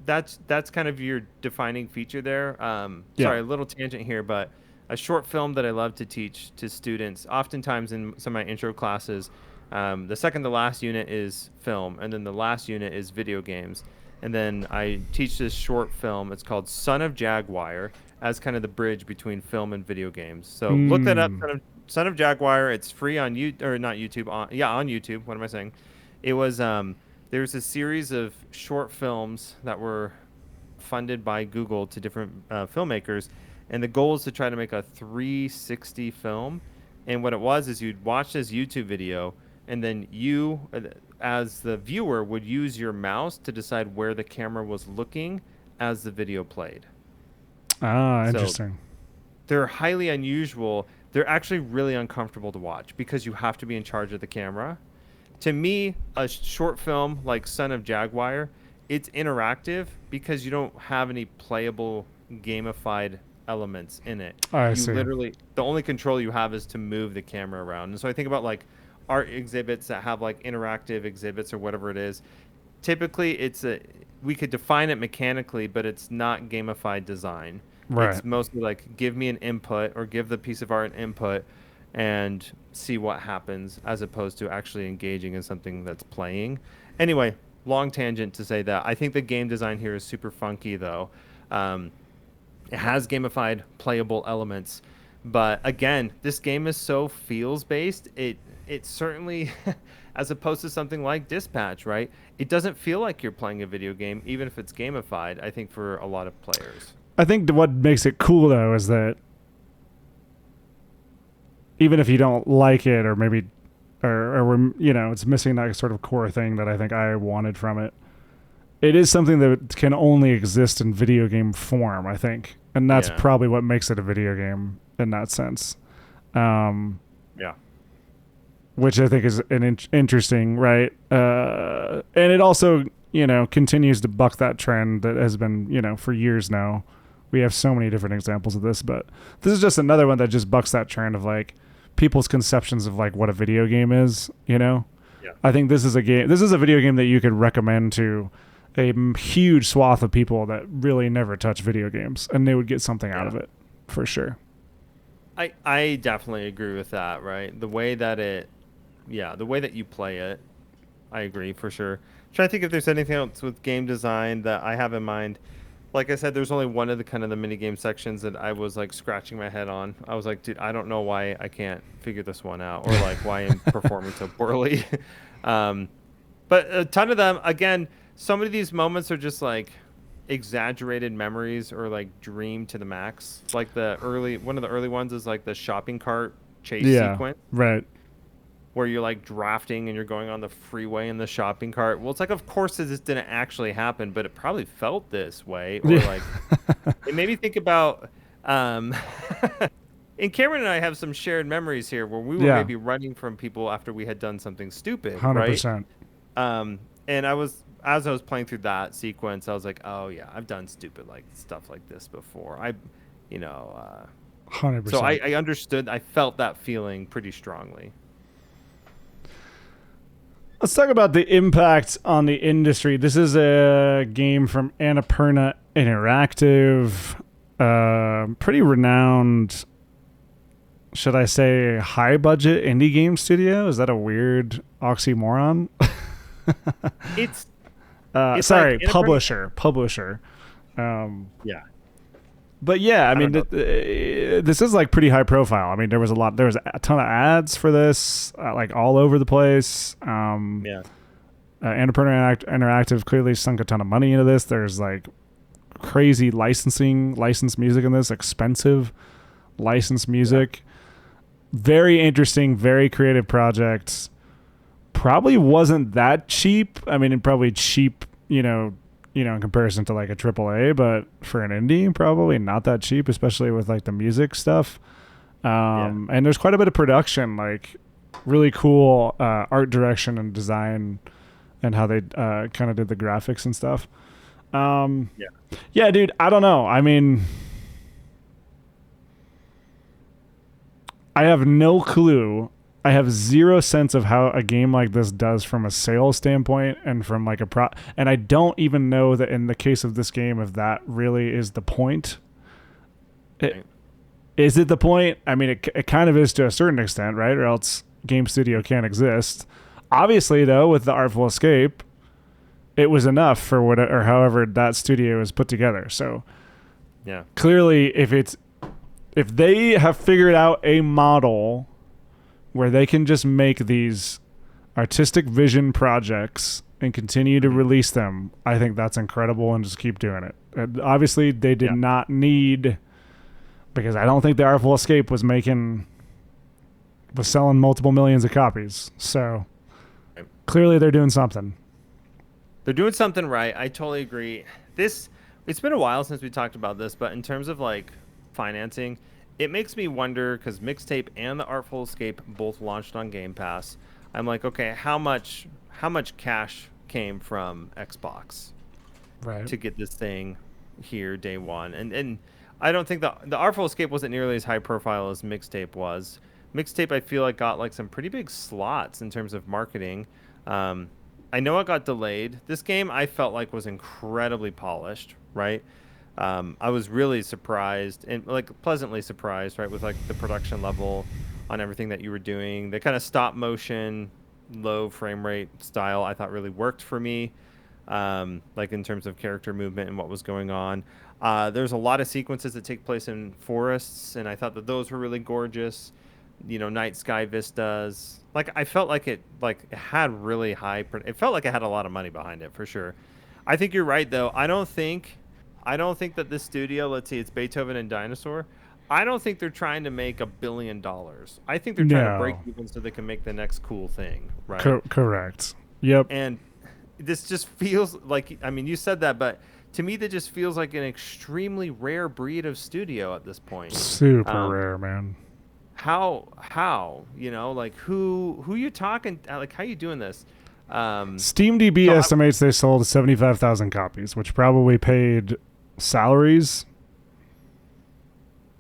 B: that's kind of your defining feature there.
A: Yeah.
B: Sorry, a little tangent here, but a short film that I love to teach to students, oftentimes in some of my intro classes, the second to last unit is film, and then the last unit is video games. And then I teach this short film. It's called Son of Jaguar, as kind of the bridge between film and video games. So look that up,
A: Mm.
B: Son of Jaguar. It's free on you or not YouTube. On YouTube. What am I saying? It was there's a series of short films that were funded by Google to different filmmakers, and the goal is to try to make a 360 film. And what it was is you'd watch this YouTube video, and then you, as the viewer, would use your mouse to decide where the camera was looking as the video played.
A: Ah,
B: So
A: interesting.
B: they're highly unusual. They're actually really uncomfortable to watch because you have to be in charge of the camera. To me, a short film like Son of Jaguar, it's interactive because you don't have any playable gamified elements in it.
A: I
B: You
A: see.
B: literally, the only control you have is to move the camera around. And so I think about like art exhibits that have like interactive exhibits or whatever it is. Typically, we could define it mechanically, but it's not gamified design.
A: Right.
B: It's mostly like give me an input or give the piece of art an input and see what happens as opposed to actually engaging in something that's playing. Anyway, long tangent to say that I think the game design here is super funky though. It has gamified playable elements, but again, this game is so feels based. It certainly as opposed to something like Dispatch, right? It doesn't feel like you're playing a video game even if it's gamified, I think for a lot of players.
A: I think what makes it cool though is that even if you don't like it, or maybe, it's missing that sort of core thing that I think I wanted from it. It is something that can only exist in video game form, I think, and that's
B: Yeah.
A: probably what makes it a video game in that sense.
B: Yeah.
A: Which I think is an interesting, right? And it also, continues to buck that trend that has been, for years now. We have so many different examples of this, but this is just another one that just bucks that trend of like people's conceptions of like what a video game is.
B: Yeah.
A: I think this is a game. This is a video game that you could recommend to a huge swath of people that really never touch video games, and they would get something out of it for sure.
B: I definitely agree with that, right? The way that you play it, I agree for sure. Trying to think if there's anything else with game design that I have in mind. Like I said, there's only one of the kind of the mini game sections that I was like scratching my head on. I was like, dude, I don't know why I can't figure this one out, or like why I'm performing so poorly. But a ton of them, again, some of these moments are just like exaggerated memories or like dream to the max. Like one of the early ones is like the shopping cart chase sequence
A: Right.
B: where you're like drafting and you're going on the freeway in the shopping cart. Well, it's like, of course this didn't actually happen, but it probably felt this way. Or like, it made me think about, and Cameron and I have some shared memories here where we were maybe running from people after we had done something stupid,
A: 100%.
B: right? And as I was playing through that sequence, I was like, oh yeah, I've done stupid like stuff like this before.
A: 100%.
B: So I understood. I felt that feeling pretty strongly.
A: Let's talk about the impact on the industry. This is a game from Annapurna Interactive, pretty renowned, should I say, high-budget indie game studio? Is that a weird oxymoron?
B: It's
A: sorry,
B: like
A: publisher.
B: Yeah.
A: But yeah, I mean, this is like pretty high profile. I mean, there was a ton of ads for this, like all over the place.
B: Yeah.
A: Annapurna Interactive clearly sunk a ton of money into this. There's like crazy licensed music in this, expensive licensed music. Yeah. Very interesting, very creative projects. Probably wasn't that cheap. I mean, probably cheap, in comparison to like a AAA, but for an indie, probably not that cheap, especially with like the music stuff. And there's quite a bit of production, like really cool art direction and design, and how they kind of did the graphics and stuff. Yeah, dude, I don't know. I mean, I have no clue. I have zero sense of how a game like this does from a sales standpoint and from like and I don't even know that in the case of this game, if that really is the point. Is it the point? I mean, it kind of is to a certain extent, right? Or else Game Studio can't exist. Obviously, though, with the Artful Escape, it was enough for whatever, or however that studio is put together. So,
B: yeah,
A: clearly, if they have figured out a model where they can just make these artistic vision projects and continue to release them, I think that's incredible, and just keep doing it. And obviously, they did not need, because I don't think the Artful Escape was selling multiple millions of copies. So clearly, they're doing something.
B: They're doing something right. I totally agree. It's been a while since we talked about this, but in terms of like financing, it makes me wonder, because Mixtape and the Artful Escape both launched on Game Pass. I'm like, okay, how much cash came from Xbox to get this thing here day one? And I don't think the Artful Escape wasn't nearly as high profile as Mixtape was. Mixtape, I feel like, got like some pretty big slots in terms of marketing. I know it got delayed. This game I felt like was incredibly polished, right? I was really surprised, and like pleasantly surprised, right, with like the production level on everything that you were doing. The kind of stop motion, low frame rate style I thought really worked for me, like in terms of character movement and what was going on. There's a lot of sequences that take place in forests, and I thought that those were really gorgeous. Night sky vistas. Like I felt like it had really high. It felt like it had a lot of money behind it for sure. I think you're right though. I don't think that this studio, let's see, it's Beethoven and Dinosaur. I don't think they're trying to make $1 billion. I think they're trying to break even so they can make the next cool thing, right?
A: Correct. Yep.
B: And this just feels like, I mean, you said that, but to me, that just feels like an extremely rare breed of studio at this point.
A: Super rare, man.
B: How, like who you talking, like how you doing this?
A: SteamDB estimates they sold 75,000 copies, which probably paid salaries.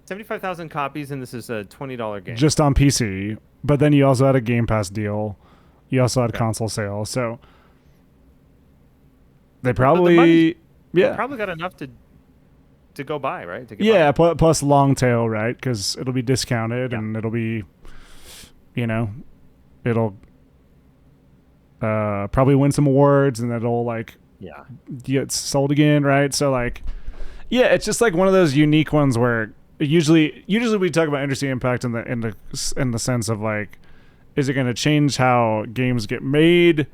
B: 75,000 copies, and this is a $20 game.
A: Just on PC. But then you also had a Game Pass deal. You also had console sales. So they probably
B: they probably got enough to go by, right? To get
A: by. Plus long tail, right? Because it'll be discounted and it'll be, it'll probably win some awards, and it'll like get sold again, right? So like, it's just like one of those unique ones where usually we talk about industry impact in the sense of like, is it going to change how games get made,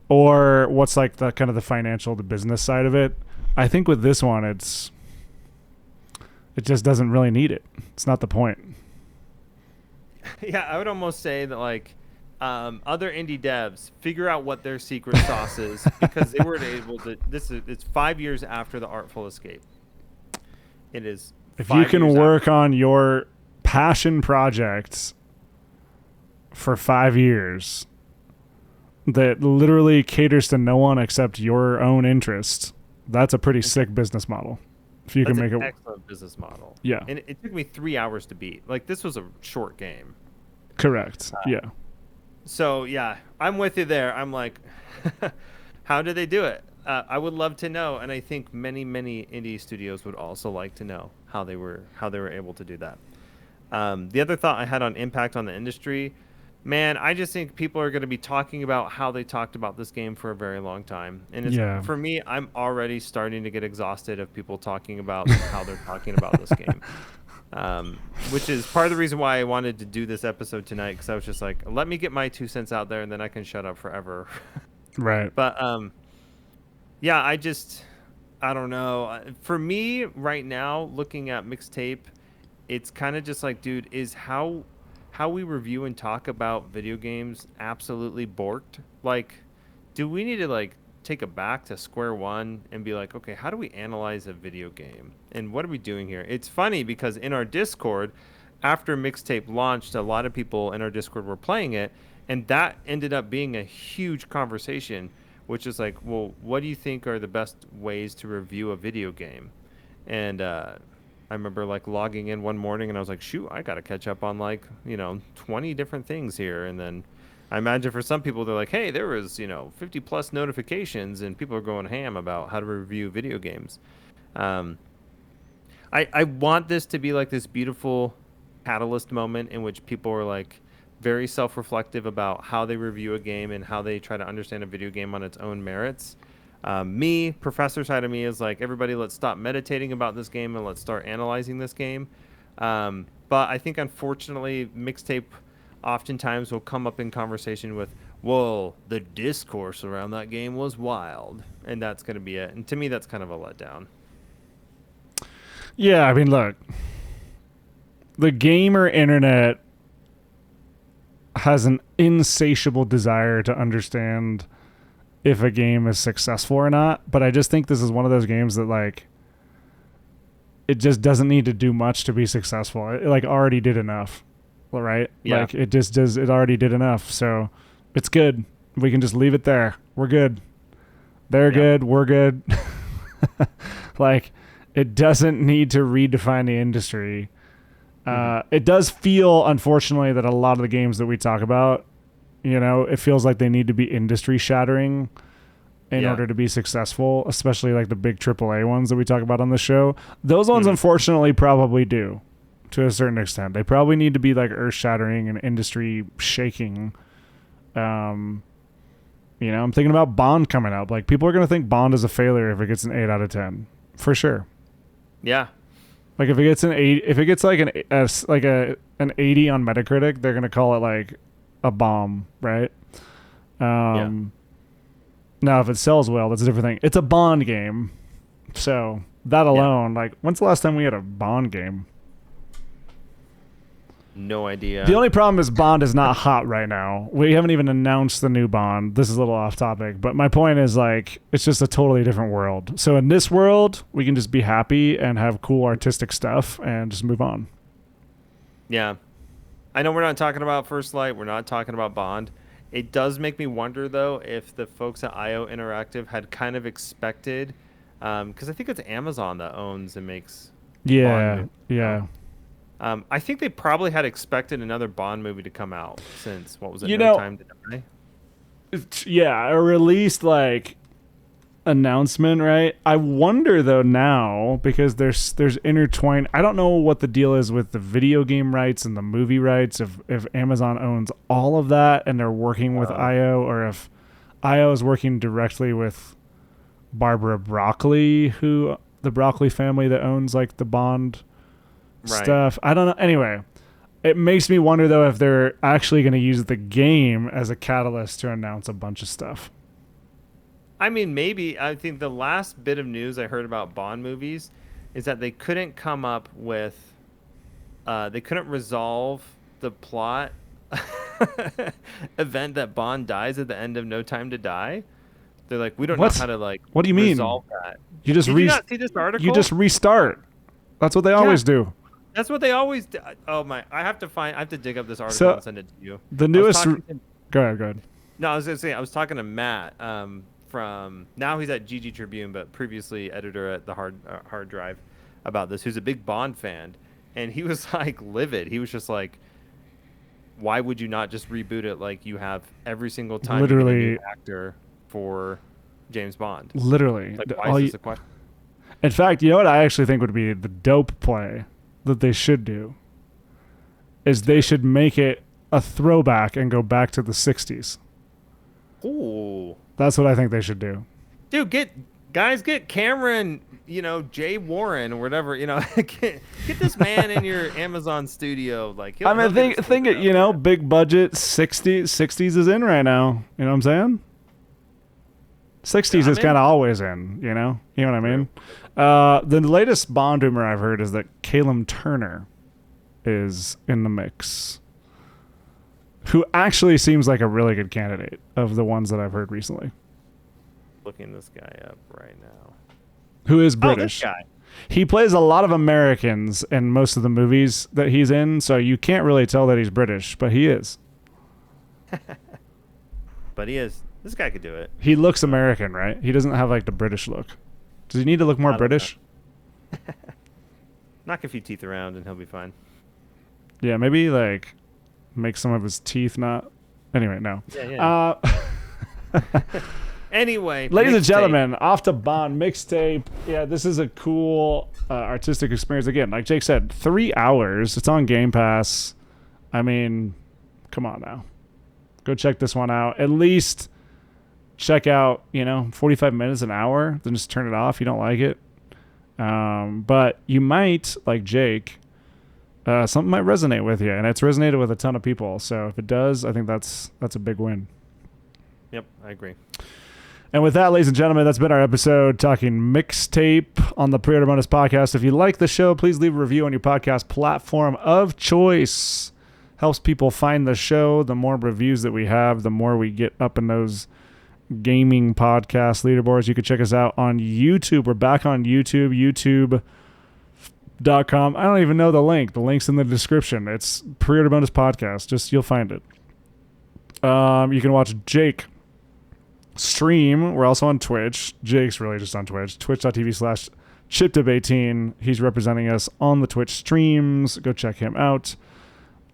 A: or what's like the kind of the financial, the business side of it? I think with this one, it just doesn't really need it. It's not the point.
B: Yeah, I would almost say that like other indie devs figure out what their secret sauce is, because they were able to. It's 5 years after the Artful Escape. It is.
A: If you can work on your passion project for 5 years that literally caters to no one except your own interest, that's a pretty sick business model. If you
B: That's
A: can make
B: an
A: it,
B: excellent business model.
A: yeah,
B: And it took me 3 hours to beat. Like, this was a short game.
A: correct, yeah,
B: So, yeah, I'm with you there. I'm like, how did they do it? I would love to know, and I think many, many indie studios would also like to know how they were able to do that. The other thought I had on impact on the industry, man, I just think people are going to be talking about how they talked about this game for a very long time. And it's, for me, I'm already starting to get exhausted of people talking about how they're talking about this game. Which is part of the reason why I wanted to do this episode tonight, because I was just like, let me get my 2 cents out there and then I can shut up forever.
A: right.
B: But yeah, I don't know. For me right now, looking at Mixtape, it's kind of just like, dude, is how we review and talk about video games absolutely borked? Like, do we need to like take it back to square one and be like, okay, how do we analyze a video game? And what are we doing here? It's funny because in our Discord, after Mixtape launched, a lot of people in our Discord were playing it, and that ended up being a huge conversation, which is like, well, what do you think are the best ways to review a video game? And I remember like logging in one morning and I was like, shoot, I got to catch up on like, 20 different things here. And then I imagine for some people, they're like, hey, there was, 50 plus notifications and people are going ham about how to review video games. I want this to be like this beautiful catalyst moment in which people are like very self-reflective about how they review a game and how they try to understand a video game on its own merits. Me, professor side of me is like, everybody, let's stop meditating about this game and let's start analyzing this game. But I think, unfortunately, Mixtape oftentimes will come up in conversation with, well, the discourse around that game was wild. And that's going to be it. And to me, that's kind of a letdown.
A: Yeah, I mean, look, the gamer internet has an insatiable desire to understand if a game is successful or not, but I just think this is one of those games that like it just doesn't need to do much to be successful. It like already did enough, right?
B: Yeah.
A: Like it just does. It already did enough, so it's good. We can just leave it there. We're good. They're good. We're good. Like it doesn't need to redefine the industry. It does feel, unfortunately, that a lot of the games that we talk about, it feels like they need to be industry shattering in order to be successful, especially like the big AAA ones that we talk about on the show. Those ones, unfortunately, probably do to a certain extent. They probably need to be like earth shattering and industry shaking. I'm thinking about Bond coming up. Like people are going to think Bond is a failure if it gets an 8 out of 10 for sure.
B: Yeah.
A: Like if it gets an 8, if it gets like an 80 on Metacritic, they're gonna call it like a bomb, right? Now if it sells well, that's a different thing. It's a Bond game, so that alone, like, when's the last time we had a Bond game?
B: No idea.
A: The only problem is Bond is not hot right now. We haven't even announced the new Bond. This is a little off topic, but my point is like it's just a totally different world. So in this world, we can just be happy and have cool artistic stuff and just move on.
B: Yeah. I know we're not talking about First Light. We're not talking about Bond. It does make me wonder, though, if the folks at IO Interactive had kind of expected, because I think it's Amazon that owns and makes Bond. I think they probably had expected another Bond movie to come out since, what was it, No Time to Die?
A: Yeah, a released, like, announcement, right? I wonder, though, now, because there's intertwined... I don't know what the deal is with the video game rights and the movie rights, if Amazon owns all of that and they're working with IO, or if IO is working directly with Barbara Broccoli, who the Broccoli family that owns, like, the Bond... stuff. I don't know. Anyway, it makes me wonder though if they're actually going to use the game as a catalyst to announce a bunch of stuff.
B: I mean, maybe. I think the last bit of news I heard about Bond movies is that they couldn't come up with, they couldn't resolve the plot event that Bond dies at the end of No Time to Die. They're like, we don't know how to like.
A: What do you mean?
B: Resolve that.
A: You just
B: Did you not see this article?
A: You just restart. That's what they always do.
B: That's what they always do. Oh my! I have to dig up this article
A: So
B: and send it to you.
A: the
B: I was
A: newest.
B: talking to-
A: Go ahead. Go ahead.
B: no, I was gonna say I was talking to Matt from now he's at GG Tribune, but previously editor at the Hard Drive about this. Who's a big Bond fan, and he was like livid. He was just like, "Why would you not just reboot it like you have every single time you get a
A: Literally.
B: new actor for James Bond?
A: Literally.
B: Like, why is this a question?"
A: In fact, you know what I actually think would be the dope play that they should do is they should make it a throwback and go back to the 60s.
B: Ooh.
A: That's what I think they should do.
B: Dude, get Cameron, Jay Warren or whatever, get this man in your Amazon studio. Like,
A: I mean, think it, big budget, 60s is in right now. You know what I'm saying? 60s is kind of always in, You know what I mean? The latest Bond rumor I've heard is that Callum Turner is in the mix, who actually seems like a really good candidate of the ones that I've heard recently.
B: Looking this guy up right now.
A: Who is
B: Oh, this
A: British.
B: guy.
A: He plays a lot of Americans in most of the movies that he's in, so you can't really tell that he's British, but he is.
B: But he is. This guy could do it.
A: He looks American, right? He doesn't have like the British look. Does he need to look more
B: I don't
A: British?
B: Knock a few teeth around and he'll be fine.
A: Yeah, maybe like make some of his teeth not. Anyway, no.
B: Yeah. Anyway,
A: Ladies and
B: Mixtape.
A: gentlemen, off to Bond Mixtape. Yeah, this is a cool artistic experience. Again, like Jake said, 3 hours. It's on Game Pass. I mean, come on now. Go check this one out. At least check out, 45 minutes, an hour. Then just turn it off if you don't like it. But you might, like Jake, something might resonate with you. And it's resonated with a ton of people. So if it does, I think that's a big win.
B: Yep, I agree.
A: And with that, ladies and gentlemen, that's been our episode talking Mixtape on the Pre-Order Bonus Podcast. If you like the show, please leave a review on your podcast platform of choice. Helps people find the show. The more reviews that we have, the more we get up in those gaming podcast leaderboards. You can check us out on YouTube. We're back on YouTube, youtube.com. I don't even know the link. The link's in the description. It's Pre-Order Bonus Podcast. You'll find it. You can watch Jake stream. We're also on Twitch. Jake's really just on Twitch. Twitch.tv/ChipDib18. He's representing us on the Twitch streams. Go check him out.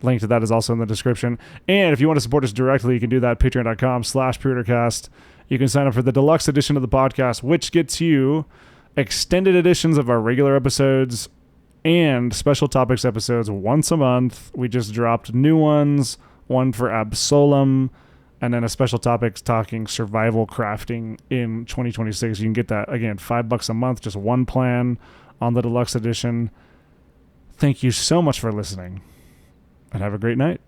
A: Link to that is also in the description. And if you want to support us directly, you can do that at patreon.com/preordercast. You can sign up for the deluxe edition of the podcast, which gets you extended editions of our regular episodes and special topics episodes once a month. We just dropped new ones, one for Absolum, and then a special topics talking survival crafting in 2026. You can get that, again, $5 a month, just one plan on the deluxe edition. Thank you so much for listening, and have a great night.